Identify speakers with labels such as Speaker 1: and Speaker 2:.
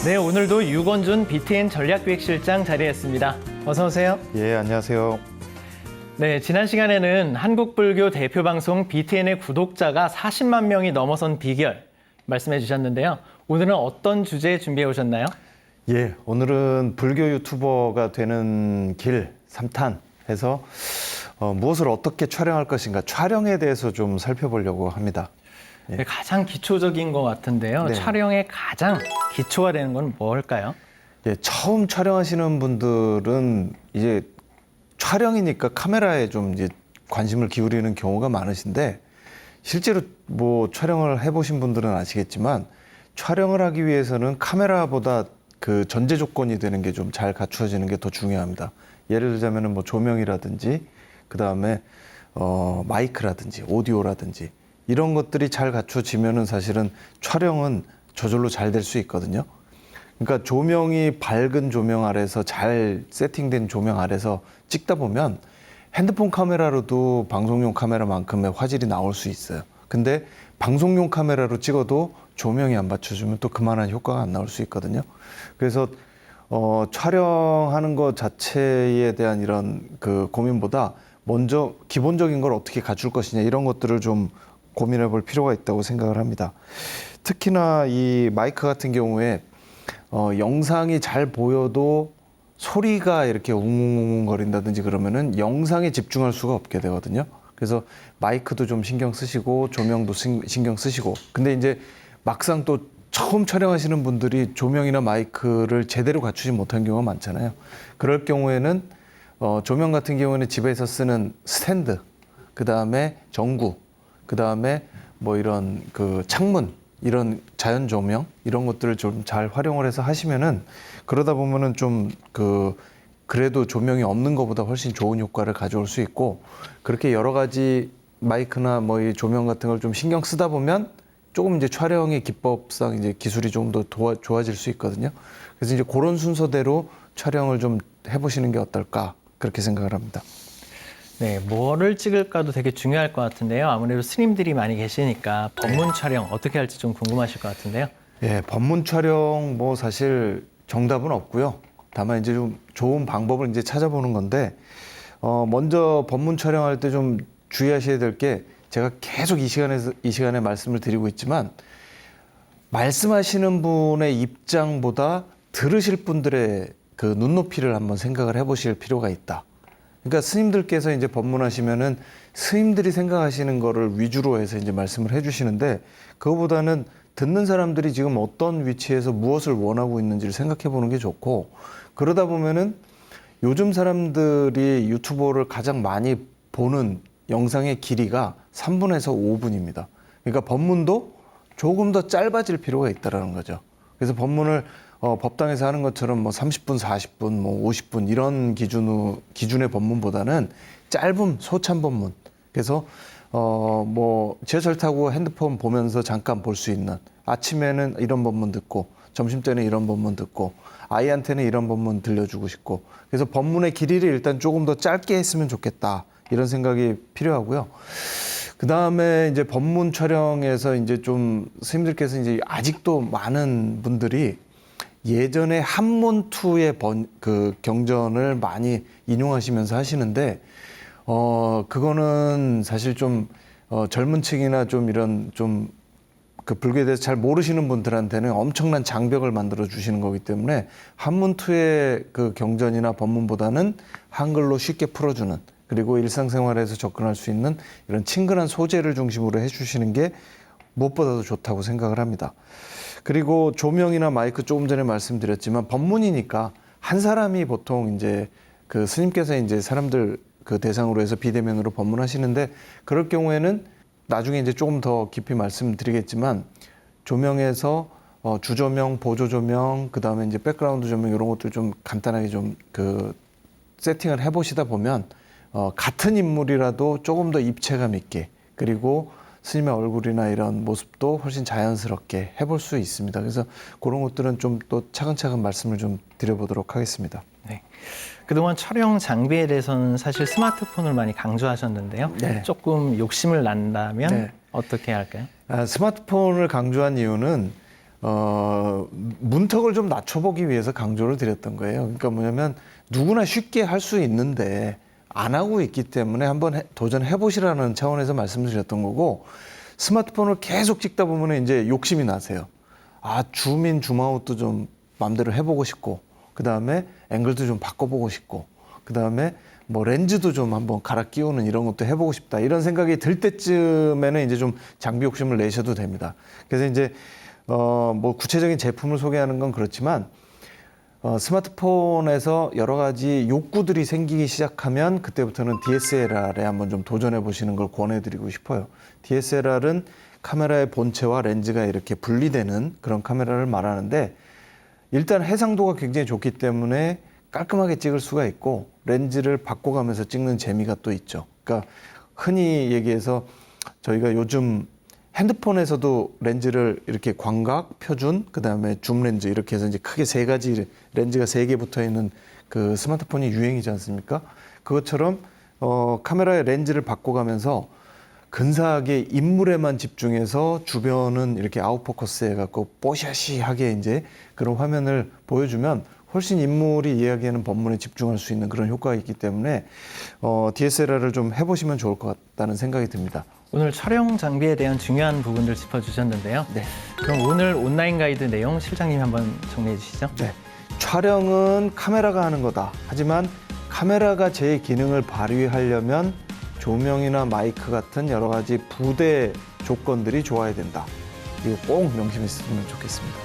Speaker 1: 네, 오늘도 유건준 BTN 전략기획실장 자리했습니다. 어서 오세요.
Speaker 2: 예, 안녕하세요.
Speaker 1: 네, 지난 시간에는 한국불교 대표 방송 BTN의 구독자가 40만 명이 넘어선 비결 말씀해 주셨는데요. 오늘은 어떤 주제 준비해 오셨나요?
Speaker 2: 예, 오늘은 불교 유튜버가 되는 길 3탄 해서 무엇을 어떻게 촬영할 것인가 촬영에 대해서 좀 살펴보려고 합니다.
Speaker 1: 네, 가장 기초적인 것 같은데요.
Speaker 2: 네.
Speaker 1: 촬영의 가장 기초가 되는 건 뭘까요?
Speaker 2: 예, 처음 촬영하시는 분들은 이제 촬영이니까 카메라에 좀 이제 관심을 기울이는 경우가 많으신데 실제로 뭐 촬영을 해보신 분들은 아시겠지만 촬영을 하기 위해서는 카메라보다 그 전제 조건이 되는 게 좀 잘 갖추어지는 게 더 중요합니다. 예를 들자면은 뭐 조명이라든지 그 다음에 마이크라든지 오디오라든지 이런 것들이 잘 갖춰지면은 사실은 촬영은 저절로 잘 될 수 있거든요. 그러니까 조명이 밝은 조명 아래서 잘 세팅된 조명 아래서 찍다 보면 핸드폰 카메라로도 방송용 카메라만큼의 화질이 나올 수 있어요. 근데 방송용 카메라로 찍어도 조명이 안 받쳐주면 또 그만한 효과가 안 나올 수 있거든요. 그래서 촬영하는 것 자체에 대한 이런 그 고민보다 먼저 기본적인 걸 어떻게 갖출 것이냐 이런 것들을 좀 고민해 볼 필요가 있다고 생각을 합니다. 특히나 이 마이크 같은 경우에 영상이 잘 보여도 소리가 이렇게 웅웅웅 거린다든지 그러면은 영상에 집중할 수가 없게 되거든요. 그래서 마이크도 좀 신경 쓰시고 조명도 신경 쓰시고 근데 이제 막상 또 처음 촬영하시는 분들이 조명이나 마이크를 제대로 갖추지 못한 경우가 많잖아요. 그럴 경우에는 조명 같은 경우에는 집에서 쓰는 스탠드, 그 다음에 전구, 그 다음에 뭐 이런 그 창문, 이런 자연 조명 이런 것들을 좀 잘 활용을 해서 하시면은 그러다 보면은 좀 그래도 조명이 없는 것보다 훨씬 좋은 효과를 가져올 수 있고 그렇게 여러 가지 마이크나 뭐 이 조명 같은 걸 좀 신경 쓰다 보면 조금 이제 촬영의 기법상 이제 기술이 조금 더 좋아질 수 있거든요. 그래서 이제 그런 순서대로 촬영을 좀 해보시는 게 어떨까 그렇게 생각을 합니다.
Speaker 1: 네, 뭐를 찍을까도 되게 중요할 것 같은데요. 아무래도 스님들이 많이 계시니까 법문 촬영 어떻게 할지 좀 궁금하실 것 같은데요.
Speaker 2: 예, 법문 촬영 뭐 사실 정답은 없고요. 다만 이제 좀 좋은 방법을 이제 찾아보는 건데 먼저 법문 촬영할 때 좀 주의하셔야 될 게 제가 계속 이 시간에 말씀을 드리고 있지만 말씀하시는 분의 입장보다 들으실 분들의 그 눈높이를 한번 생각을 해보실 필요가 있다. 그러니까 스님들께서 이제 법문하시면은 스님들이 생각하시는 거를 위주로 해서 이제 말씀을 해주시는데 그거보다는 듣는 사람들이 지금 어떤 위치에서 무엇을 원하고 있는지를 생각해 보는 게 좋고 그러다 보면은 요즘 사람들이 유튜버를 가장 많이 보는 영상의 길이가 3분에서 5분입니다. 그러니까 법문도 조금 더 짧아질 필요가 있다라는 거죠. 그래서 법문을 법당에서 하는 것처럼 뭐 30분, 40분, 뭐 50분 이런 기준의 법문보다는 짧은 소찬 법문. 그래서 뭐 지하철 타고 핸드폰 보면서 잠깐 볼 수 있는 아침에는 이런 법문 듣고 점심 때는 이런 법문 듣고 아이한테는 이런 법문 들려주고 싶고 그래서 법문의 길이를 일단 조금 더 짧게 했으면 좋겠다 이런 생각이 필요하고요. 그 다음에 이제 법문 촬영에서 이제 좀 스님들께서 이제 아직도 많은 분들이 예전에 한문투의 그 경전을 많이 인용하시면서 하시는데 그거는 사실 좀 젊은 층이나 좀 이런 좀 그 불교에 대해서 잘 모르시는 분들한테는 엄청난 장벽을 만들어 주시는 거기 때문에 한문투의 그 경전이나 법문보다는 한글로 쉽게 풀어주는 그리고 일상생활에서 접근할 수 있는 이런 친근한 소재를 중심으로 해주시는 게 무엇보다도 좋다고 생각을 합니다. 그리고 조명이나 마이크 조금 전에 말씀드렸지만 법문이니까 한 사람이 보통 이제 그 스님께서 이제 사람들 그 대상으로 해서 비대면으로 법문하시는데 그럴 경우에는 나중에 이제 조금 더 깊이 말씀드리겠지만 조명에서 주조명, 보조조명, 그 다음에 이제 백그라운드 조명 이런 것들 좀 간단하게 좀 그 세팅을 해보시다 보면 같은 인물이라도 조금 더 입체감 있게 그리고 스님의 얼굴이나 이런 모습도 훨씬 자연스럽게 해볼 수 있습니다. 그래서 그런 것들은 좀 또 차근차근 말씀을 좀 드려보도록 하겠습니다.
Speaker 1: 네. 그동안 촬영 장비에 대해서는 사실 스마트폰을 많이 강조하셨는데요.
Speaker 2: 네.
Speaker 1: 조금 욕심을 낸다면
Speaker 2: 네.
Speaker 1: 어떻게 해야 할까요?
Speaker 2: 스마트폰을 강조한 이유는 문턱을 좀 낮춰보기 위해서 강조를 드렸던 거예요. 그러니까 뭐냐면 누구나 쉽게 할 수 있는데 안 하고 있기 때문에 한번 도전해 보시라는 차원에서 말씀드렸던 거고, 스마트폰을 계속 찍다 보면 이제 욕심이 나세요. 아, 줌인, 줌아웃도 좀 마음대로 해보고 싶고, 그 다음에 앵글도 좀 바꿔보고 싶고, 그 다음에 뭐 렌즈도 좀 한번 갈아 끼우는 이런 것도 해보고 싶다, 이런 생각이 들 때쯤에는 이제 좀 장비 욕심을 내셔도 됩니다. 그래서 이제 뭐 구체적인 제품을 소개하는 건 그렇지만, 스마트폰에서 여러 가지 욕구들이 생기기 시작하면 그때부터는 DSLR에 한번 좀 도전해 보시는 걸 권해드리고 싶어요. DSLR은 카메라의 본체와 렌즈가 이렇게 분리되는 그런 카메라를 말하는데, 일단 해상도가 굉장히 좋기 때문에 깔끔하게 찍을 수가 있고, 렌즈를 바꿔가면서 찍는 재미가 또 있죠. 그러니까 흔히 얘기해서 저희가 요즘 핸드폰에서도 렌즈를 이렇게 광각, 표준, 그 다음에 줌 렌즈 이렇게 해서 이제 크게 세 가지 렌즈가 3개 붙어 있는 그 스마트폰이 유행이지 않습니까? 그것처럼 카메라의 렌즈를 바꿔가면서 근사하게 인물에만 집중해서 주변은 이렇게 아웃포커스 해갖고 뽀샤시하게 이제 그런 화면을 보여주면 훨씬 인물이 이야기하는 본문에 집중할 수 있는 그런 효과가 있기 때문에 DSLR을 좀 해보시면 좋을 것 같다는 생각이 듭니다.
Speaker 1: 오늘 촬영 장비에 대한 중요한 부분들 짚어주셨는데요.
Speaker 2: 네.
Speaker 1: 그럼 오늘 온라인 가이드 내용 실장님이 한번 정리해 주시죠.
Speaker 2: 네. 촬영은 카메라가 하는 거다. 하지만 카메라가 제 기능을 발휘하려면 조명이나 마이크 같은 여러 가지 부대 조건들이 좋아야 된다. 이거 꼭 명심했으면 좋겠습니다.